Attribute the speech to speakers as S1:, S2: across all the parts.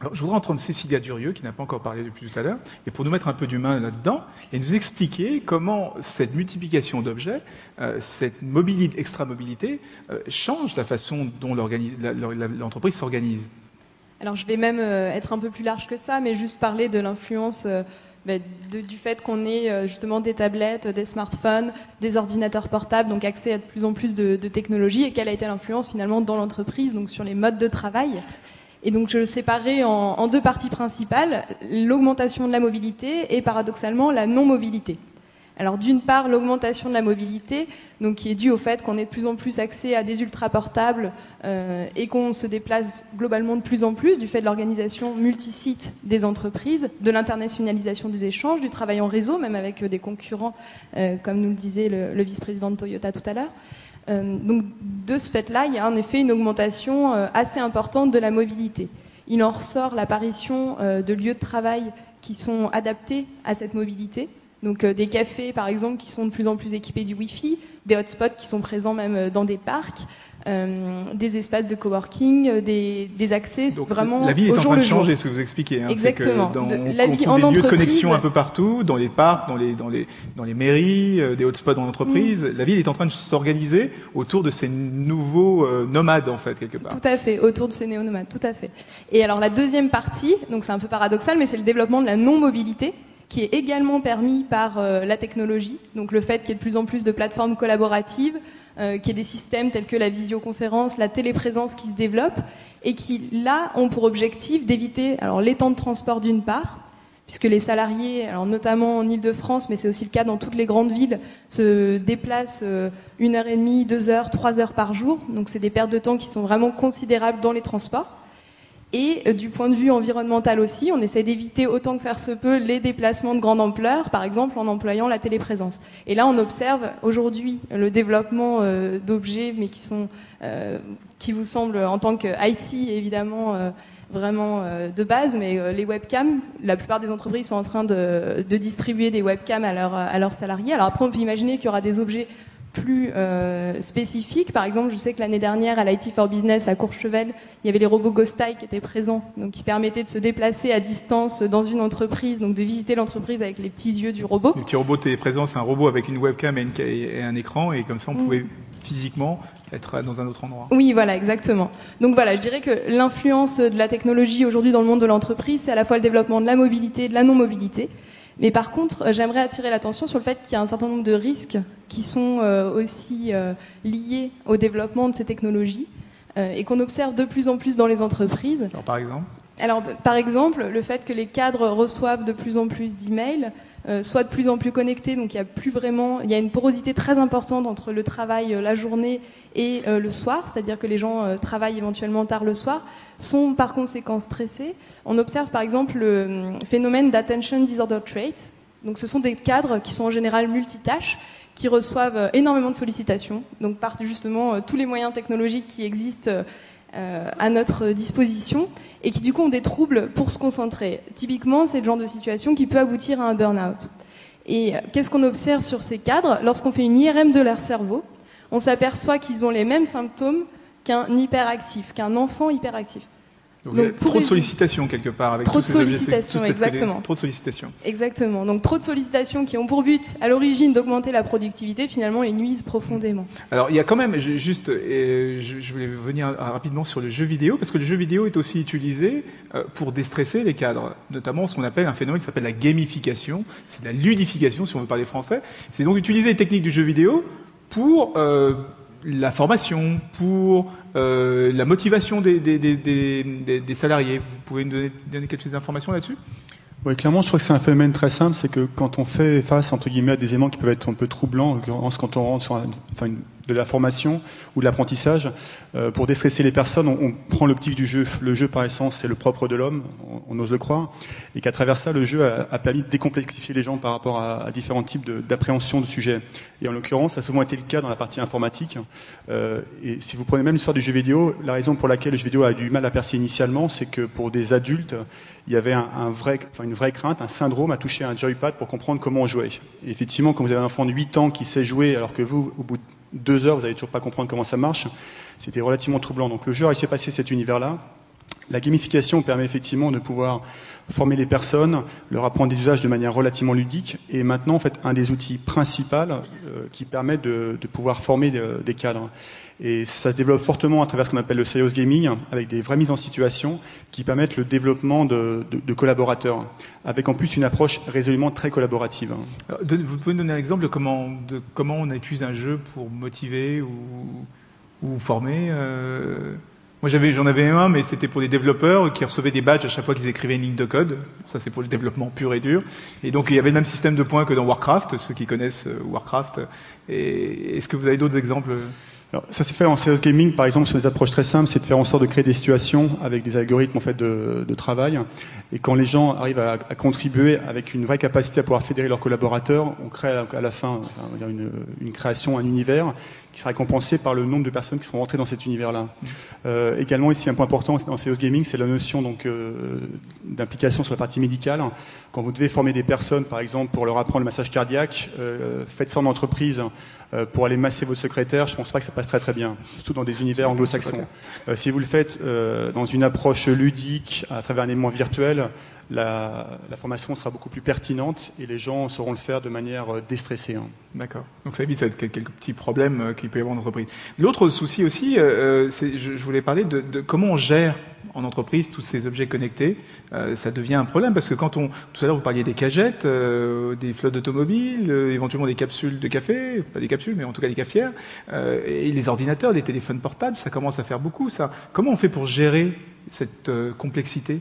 S1: Alors, je voudrais entendre Cécilia Durieux, qui n'a pas encore parlé depuis tout à l'heure, et pour nous mettre un peu d'humain là-dedans, et nous expliquer comment cette multiplication d'objets, cette mobilité, extra-mobilité, change la façon dont l'entreprise s'organise.
S2: Alors je vais même être un peu plus large que ça, mais juste parler de l'influence du fait qu'on ait justement des tablettes, des smartphones, des ordinateurs portables, donc accès à de plus en plus de technologies, et quelle a été l'influence finalement dans l'entreprise, donc sur les modes de travail. Et donc je le séparais en deux parties principales, l'augmentation de la mobilité et paradoxalement la non-mobilité. Alors d'une part, l'augmentation de la mobilité, donc qui est due au fait qu'on ait de plus en plus accès à des ultra-portables et qu'on se déplace globalement de plus en plus du fait de l'organisation multisite des entreprises, de l'internationalisation des échanges, du travail en réseau, même avec des concurrents, comme nous le disait le vice-président de Toyota tout à l'heure. Donc de ce fait-là, il y a en effet une augmentation assez importante de la mobilité. Il en ressort l'apparition de lieux de travail qui sont adaptés à cette mobilité. Donc des cafés, par exemple, qui sont de plus en plus équipés du Wi-Fi, des hotspots qui sont présents même dans des parcs, des espaces de coworking, des accès. Donc, vraiment
S1: la vie est en train de changer,
S2: jour.
S1: Ce que vous expliquez. Hein.
S2: Exactement.
S1: On trouve des lieux de connexion un peu partout, dans les parcs, dans les mairies, des hotspots dans l'entreprise. La ville est en train de s'organiser autour de ces nouveaux nomades, en fait, quelque part.
S2: Tout à fait, autour de ces néo-nomades, tout à fait. Et alors la deuxième partie, donc c'est un peu paradoxal, mais c'est le développement de la non-mobilité, qui est également permis par la technologie, donc le fait qu'il y ait de plus en plus de plateformes collaboratives, qu'il y ait des systèmes tels que la visioconférence, la téléprésence qui se développent et qui, là, ont pour objectif d'éviter les temps de transport d'une part, puisque les salariés, alors notamment en Île-de-France, mais c'est aussi le cas dans toutes les grandes villes, se déplacent 1h30, 2h, 3h par jour, donc c'est des pertes de temps qui sont vraiment considérables dans les transports. Et du point de vue environnemental aussi, on essaie d'éviter autant que faire se peut les déplacements de grande ampleur, par exemple en employant la téléprésence. Et là, on observe aujourd'hui le développement d'objets, mais qui vous semblent en tant que IT évidemment vraiment de base, mais les webcams, la plupart des entreprises sont en train de distribuer des webcams à leurs salariés. Alors après, on peut imaginer qu'il y aura des objets plus spécifiques. Par exemple, je sais que l'année dernière, à l'IT for Business, à Courchevel, il y avait les robots Ghostai qui étaient présents, donc qui permettaient de se déplacer à distance dans une entreprise, donc de visiter l'entreprise avec les petits yeux du robot.
S1: Le petit robot téléprésent, c'est un robot avec une webcam et un écran, et comme ça, on pouvait physiquement être dans un autre endroit.
S2: Oui, voilà, exactement. Donc voilà, je dirais que l'influence de la technologie aujourd'hui dans le monde de l'entreprise, c'est à la fois le développement de la mobilité et de la non-mobilité. Mais par contre, j'aimerais attirer l'attention sur le fait qu'il y a un certain nombre de risques qui sont aussi liés au développement de ces technologies et qu'on observe de plus en plus dans les entreprises.
S1: Alors,
S2: par exemple, le fait que les cadres reçoivent de plus en plus d'emails, soient de plus en plus connectés, donc il y a une porosité très importante entre le travail la journée et le soir, c'est-à-dire que les gens travaillent éventuellement tard le soir, sont par conséquent stressés. On observe par exemple le phénomène d'attention disorder trait. Donc ce sont des cadres qui sont en général multitâches, qui reçoivent énormément de sollicitations, donc par justement tous les moyens technologiques qui existent à notre disposition et qui du coup ont des troubles pour se concentrer. Typiquement, c'est le genre de situation qui peut aboutir à un burn-out. Et qu'est-ce qu'on observe sur ces cadres? Lorsqu'on fait une IRM de leur cerveau, on s'aperçoit qu'ils ont les mêmes symptômes qu'un hyperactif, qu'un enfant hyperactif.
S1: Donc trop de sollicitations quelque part avec
S2: trop de sollicitations, exactement.
S1: Trop de sollicitations.
S2: Exactement. Donc trop de sollicitations qui ont pour but à l'origine d'augmenter la productivité, finalement, et nuisent profondément.
S1: Alors il y a quand même juste, je voulais venir rapidement sur le jeu vidéo parce que le jeu vidéo est aussi utilisé pour déstresser les cadres, notamment ce qu'on appelle un phénomène qui s'appelle la gamification, c'est la ludification si on veut parler français. C'est donc utiliser les techniques du jeu vidéo pour la formation, pour la motivation des salariés. Vous pouvez nous donner quelques informations là-dessus ?
S3: Oui, clairement, je crois que c'est un phénomène très simple, c'est que quand on fait face, entre guillemets, à des éléments qui peuvent être un peu troublants, en l'occurrence quand on rentre sur de la formation ou de l'apprentissage, pour déstresser les personnes, on prend l'optique du jeu. Le jeu, par essence, c'est le propre de l'homme, on ose le croire, et qu'à travers ça, le jeu a permis de décomplexifier les gens par rapport à différents types d'appréhension de sujets. Et en l'occurrence, ça a souvent été le cas dans la partie informatique. Et si vous prenez même l'histoire du jeu vidéo, la raison pour laquelle le jeu vidéo a eu du mal à percer initialement, c'est que pour des adultes, il y avait une vraie crainte, un syndrome à toucher un joypad pour comprendre comment on jouait. Et effectivement, quand vous avez un enfant de 8 ans qui sait jouer, alors que vous, au bout de 2 heures, vous n'allez toujours pas comprendre comment ça marche, c'était relativement troublant. Donc le jeu a réussi à passer cet univers-là. La gamification permet effectivement de pouvoir former les personnes, leur apprendre des usages de manière relativement ludique, et maintenant en fait un des outils principaux qui permet de pouvoir former des cadres. Et ça se développe fortement à travers ce qu'on appelle le serious gaming, avec des vraies mises en situation qui permettent le développement de collaborateurs, avec en plus une approche résolument très collaborative.
S1: Alors, vous pouvez nous donner un exemple de comment on utilise un jeu pour motiver ou former Moi, j'en avais un, mais c'était pour des développeurs qui recevaient des badges à chaque fois qu'ils écrivaient une ligne de code. Ça, c'est pour le développement pur et dur. Et donc, il y avait le même système de points que dans Warcraft, ceux qui connaissent Warcraft. Et est-ce que vous avez d'autres exemples?
S3: Alors, ça s'est fait en serious gaming, par exemple, sur des approches très simples, c'est de faire en sorte de créer des situations avec des algorithmes en fait de travail. Et quand les gens arrivent à contribuer avec une vraie capacité à pouvoir fédérer leurs collaborateurs, on crée à la fin une création, un univers qui sera récompensé par le nombre de personnes qui sont rentrées dans cet univers-là. Également, ici, un point important dans serious gaming, c'est la notion d'implication sur la partie médicale. Quand vous devez former des personnes, par exemple, pour leur apprendre le massage cardiaque, faites ça en entreprise pour aller masser votre secrétaire, je ne pense pas que ça passe très très bien, surtout dans des univers anglo-saxons. Si vous le faites dans une approche ludique, à travers un élément virtuel, la formation sera beaucoup plus pertinente et les gens sauront le faire de manière déstressée.
S1: D'accord. Donc ça évite quelques petits problèmes qu'il peut y avoir en entreprise. L'autre souci aussi, je voulais parler de comment on gère en entreprise tous ces objets connectés. Ça devient un problème parce que tout à l'heure vous parliez des cagettes, des flottes d'automobiles, éventuellement des capsules de café, pas des capsules mais en tout cas des cafetières, et les ordinateurs, les téléphones portables, ça commence à faire beaucoup ça. Comment on fait pour gérer cette complexité?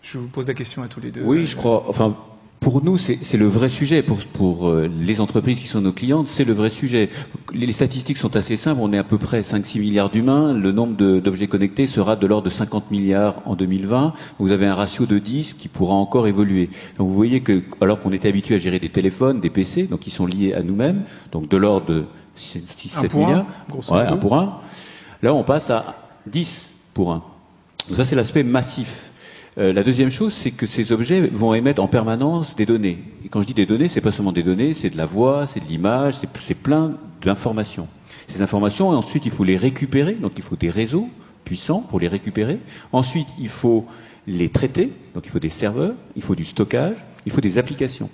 S1: Je vous pose la question à tous les deux.
S4: Oui, je crois. Enfin, pour nous, c'est le vrai sujet. Pour les entreprises qui sont nos clientes, c'est le vrai sujet. Les statistiques sont assez simples. On est à peu près 5-6 milliards d'humains. Le nombre d'objets connectés sera de l'ordre de 50 milliards en 2020. Vous avez un ratio de 10 qui pourra encore évoluer. Donc vous voyez que, alors qu'on était habitué à gérer des téléphones, des PC, donc qui sont liés à nous-mêmes, donc de l'ordre de 6-7 milliards. Ouais, 1 pour 1. Là, on passe à 10 pour 1. Donc ça, c'est l'aspect massif. La deuxième chose, c'est que ces objets vont émettre en permanence des données. Et quand je dis des données, c'est pas seulement des données, c'est de la voix, c'est de l'image, c'est plein d'informations. Ces informations, ensuite, il faut les récupérer, donc il faut des réseaux puissants pour les récupérer. Ensuite, il faut les traiter, donc il faut des serveurs, il faut du stockage, il faut des applications.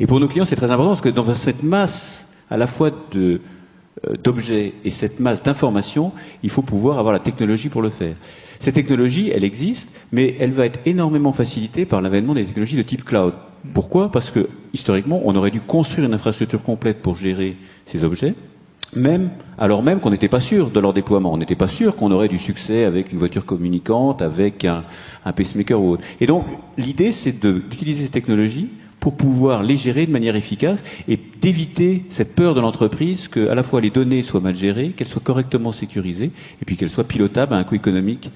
S4: Et pour nos clients, c'est très important parce que dans cette masse à la fois d'objets et cette masse d'informations, il faut pouvoir avoir la technologie pour le faire. Cette technologie, elle existe, mais elle va être énormément facilitée par l'avènement des technologies de type cloud. Pourquoi? Parce que, historiquement, on aurait dû construire une infrastructure complète pour gérer ces objets, alors même qu'on n'était pas sûr de leur déploiement. On n'était pas sûr qu'on aurait du succès avec une voiture communicante, avec un pacemaker ou autre. Et donc, l'idée, c'est d'utiliser ces technologies pour pouvoir les gérer de manière efficace et d'éviter cette peur de l'entreprise que à la fois les données soient mal gérées, qu'elles soient correctement sécurisées et puis qu'elles soient pilotables à un coût économique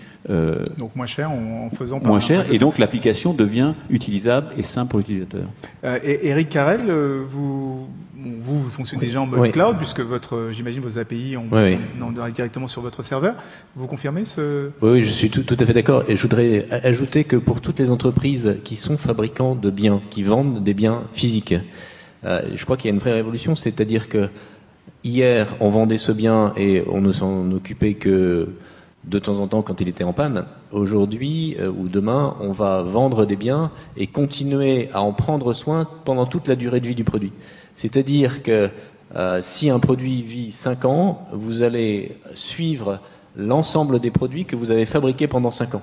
S1: donc moins cher en faisant
S4: moins cher et donc l'application devient utilisable et simple pour l'utilisateur.
S1: Et Eric Carrel, vous fonctionnez déjà en mode cloud puisque j'imagine vos API on directement sur votre serveur. Vous confirmez ce?
S5: Oui, je suis tout à fait d'accord et je voudrais ajouter que pour toutes les entreprises qui sont fabricants de biens, qui vendent des biens physiques, je crois qu'il y a une vraie révolution, c'est-à-dire que hier on vendait ce bien et on ne s'en occupait que de temps en temps quand il était en panne. Aujourd'hui ou demain, on va vendre des biens et continuer à en prendre soin pendant toute la durée de vie du produit. C'est-à-dire que si un produit vit 5 ans, vous allez suivre l'ensemble des produits que vous avez fabriqués pendant 5 ans.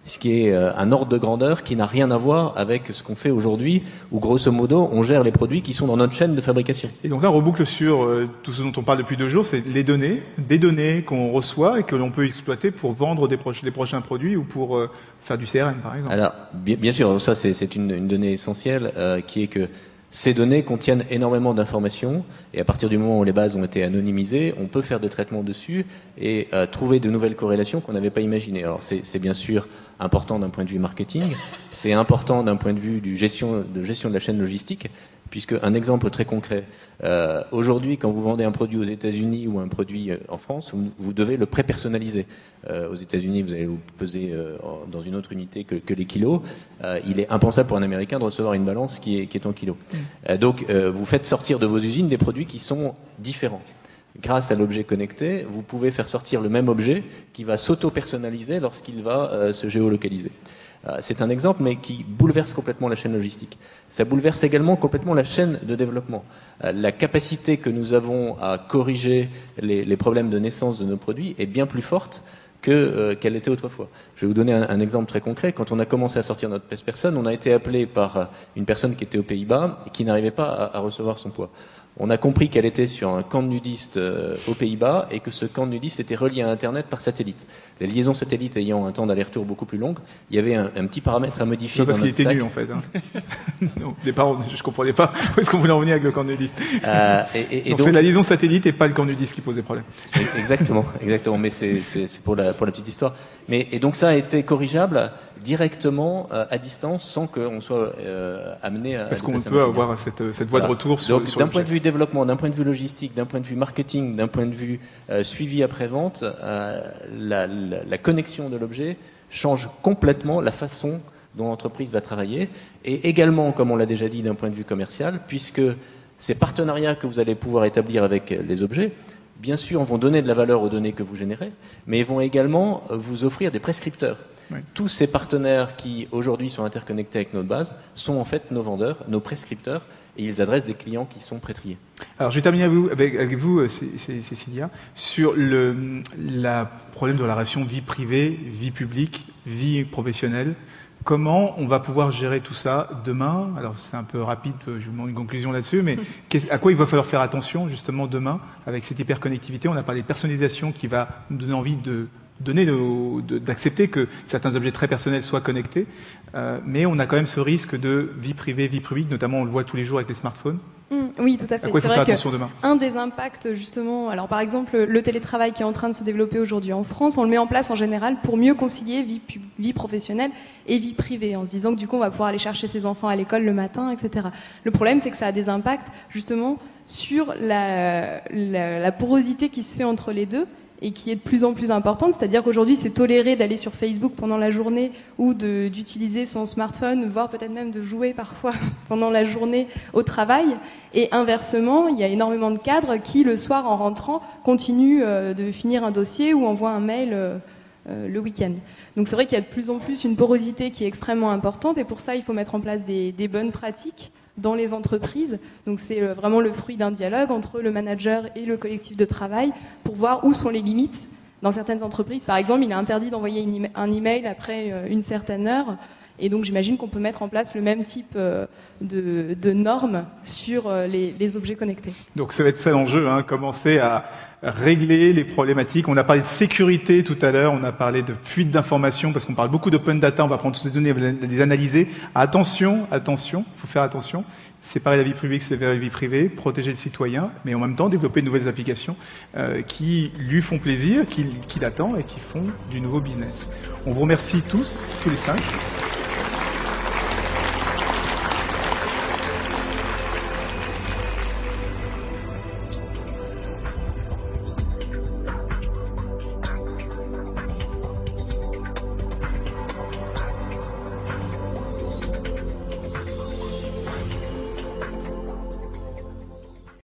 S5: Ce qui est un ordre de grandeur qui n'a rien à voir avec ce qu'on fait aujourd'hui, où grosso modo, on gère les produits qui sont dans notre chaîne de fabrication.
S1: Et donc là, on reboucle sur tout ce dont on parle depuis 2 jours, c'est les données, des données qu'on reçoit et que l'on peut exploiter pour vendre des prochains produits ou pour faire du CRM, par exemple.
S5: Alors, bien sûr, ça c'est une donnée essentielle qui est que ces données contiennent énormément d'informations et à partir du moment où les bases ont été anonymisées, on peut faire des traitements dessus et trouver de nouvelles corrélations qu'on n'avait pas imaginées. Alors c'est bien sûr important d'un point de vue marketing, c'est important d'un point de vue de gestion de la chaîne logistique, puisque un exemple très concret, aujourd'hui quand vous vendez un produit aux États-Unis ou un produit en France, vous devez le pré-personnaliser. Aux États-Unis, vous allez vous peser dans une autre unité que les kilos. Il est impensable pour un Américain de recevoir une balance qui est en kilos. Donc vous faites sortir de vos usines des produits qui sont différents. grâce à l'objet connecté, vous pouvez faire sortir le même objet qui va s'auto-personnaliser lorsqu'il va se géolocaliser. C'est un exemple, mais qui bouleverse complètement la chaîne logistique. Ça bouleverse également complètement la chaîne de développement. La capacité que nous avons à corriger les problèmes de naissance de nos produits est bien plus forte qu'elle était autrefois. Je vais vous donner un exemple très concret. Quand on a commencé à sortir notre pèse-personne, on a été appelé par une personne qui était aux Pays-Bas et qui n'arrivait pas à recevoir son poids. On a compris qu'elle était sur un camp de nudistes aux Pays-Bas et que ce camp de nudistes était relié à Internet par satellite. Les liaisons satellites ayant un temps d'aller-retour beaucoup plus long, il y avait un petit paramètre à modifier.
S1: C'est pas parce qu'il était nu en fait. Hein. Non, au départ, je comprenais pas où est-ce qu'on voulait en venir avec le camp de nudistes. Donc c'est la liaison satellite et pas le camp de nudistes qui posait problème.
S5: Exactement. Mais c'est pour la petite histoire. Et donc ça a été corrigeable directement à distance sans qu'on soit amené à...
S1: Parce qu'on peut avoir cette voie de retour sur
S5: d'un point de vue développement, d'un point de vue logistique, d'un point de vue marketing, d'un point de vue suivi après-vente, la connexion de l'objet change complètement la façon dont l'entreprise va travailler. Et également, comme on l'a déjà dit, d'un point de vue commercial, puisque ces partenariats que vous allez pouvoir établir avec les objets, bien sûr, vont donner de la valeur aux données que vous générez, mais vont également vous offrir des prescripteurs. Oui. Tous ces partenaires qui, aujourd'hui, sont interconnectés avec notre base, sont en fait nos vendeurs, nos prescripteurs, et ils adressent des clients qui sont pré-triés.
S1: Alors, je vais terminer avec vous, Cécilia, sur le problème de la relation vie privée, vie publique, vie professionnelle. Comment on va pouvoir gérer tout ça demain? Alors, c'est un peu rapide, je vous demande une conclusion là-dessus, mais à quoi il va falloir faire attention, justement, demain, avec cette hyperconnectivité? On a parlé de personnalisation qui va nous donner envie d'accepter que certains objets très personnels soient connectés, mais on a quand même ce risque de vie privée, vie publique, notamment on le voit tous les jours avec les smartphones.
S2: Oui, tout à fait.
S1: À quoi il faut faire attention demain?
S2: Un des impacts, justement, alors par exemple, le télétravail qui est en train de se développer aujourd'hui en France, on le met en place en général pour mieux concilier vie professionnelle et vie privée, en se disant que du coup on va pouvoir aller chercher ses enfants à l'école le matin, etc. Le problème, c'est que ça a des impacts, justement, sur la porosité qui se fait entre les deux, et qui est de plus en plus importante, c'est-à-dire qu'aujourd'hui c'est toléré d'aller sur Facebook pendant la journée ou d'utiliser son smartphone, voire peut-être même de jouer parfois pendant la journée au travail, et inversement, il y a énormément de cadres qui le soir en rentrant continuent de finir un dossier ou envoient un mail le week-end. Donc c'est vrai qu'il y a de plus en plus une porosité qui est extrêmement importante, et pour ça il faut mettre en place des bonnes pratiques dans les entreprises. Donc c'est vraiment le fruit d'un dialogue entre le manager et le collectif de travail pour voir où sont les limites. Dans certaines entreprises, par exemple, il est interdit d'envoyer un email après une certaine heure. Et donc j'imagine qu'on peut mettre en place le même type de normes sur les objets connectés. Donc
S1: ça va être ça l'enjeu, hein, commencer à régler les problématiques. On a parlé de sécurité tout à l'heure, on a parlé de fuite d'informations, parce qu'on parle beaucoup d'open data, on va prendre toutes ces données, les analyser. Attention, il faut faire attention. Séparer la vie publique, séparer la vie privée, protéger le citoyen, mais en même temps développer de nouvelles applications qui lui font plaisir, qui l'attendent et qui font du nouveau business. On vous remercie tous les 5.